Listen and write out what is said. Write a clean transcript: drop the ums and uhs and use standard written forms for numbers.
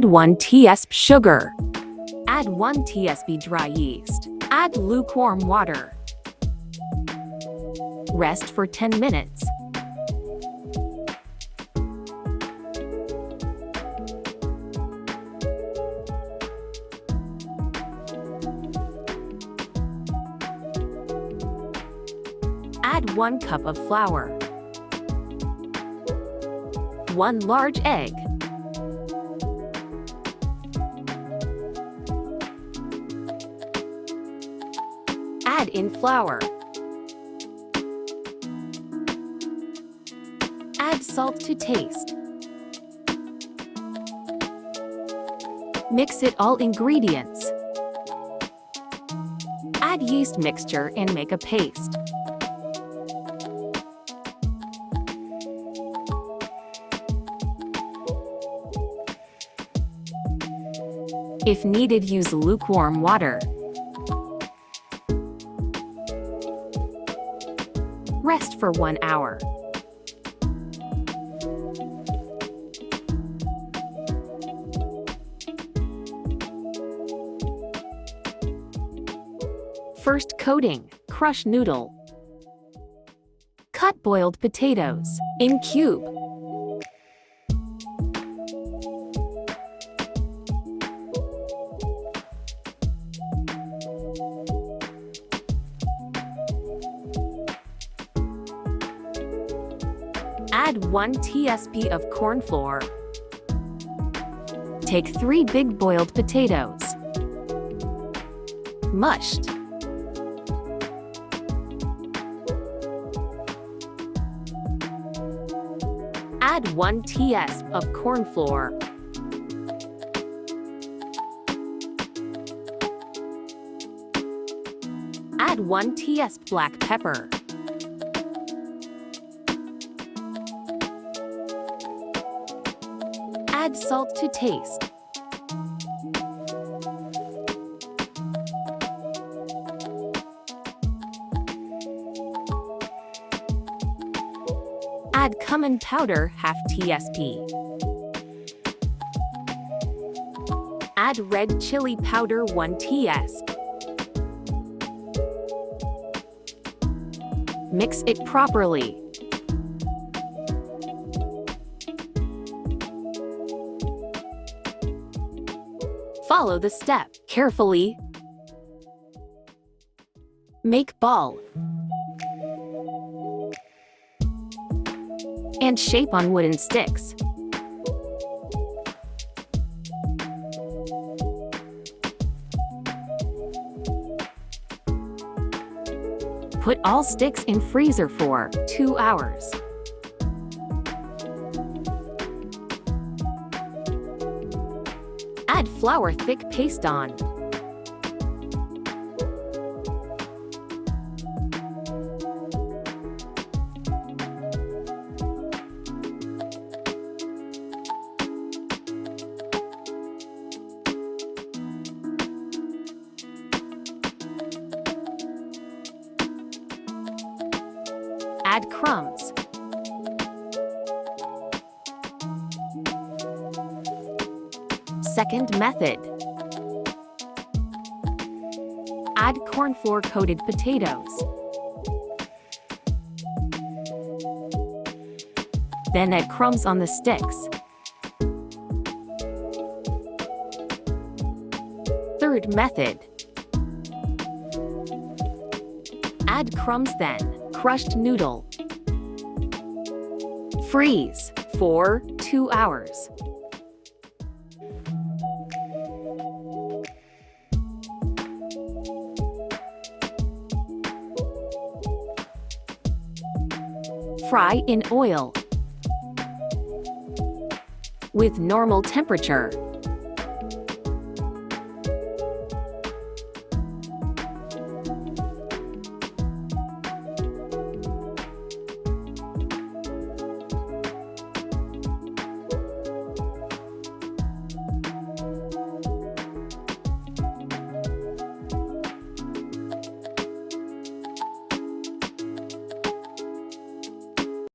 Add 1 tsp sugar. Add 1 tsp dry yeast. Add lukewarm water. Rest for 10 minutes. Add 1 cup of flour. 1 large egg. Add in flour. Add salt to taste. Mix it all ingredients. Add yeast mixture and make a paste. If needed, use lukewarm water. Rest for 1 hour. First coating, crush noodle. Cut boiled potatoes in cube. Add 1 tsp of corn flour. Take 3 big boiled potatoes. Mushed. Add 1 tsp of corn flour. Add 1 tsp black pepper. Add salt to taste. Add cumin powder half tsp. Add red chili powder 1 tsp. Mix it properly. Follow the step carefully. Make ball and shape on wooden sticks. Put all sticks in freezer for 2 hours. Add flour thick paste on. Add crumbs. Second method. Add corn flour coated potatoes. Then add crumbs on the sticks. Third method. Add crumbs, then crushed noodle. Freeze for 2 hours. Fry in oil with normal temperature.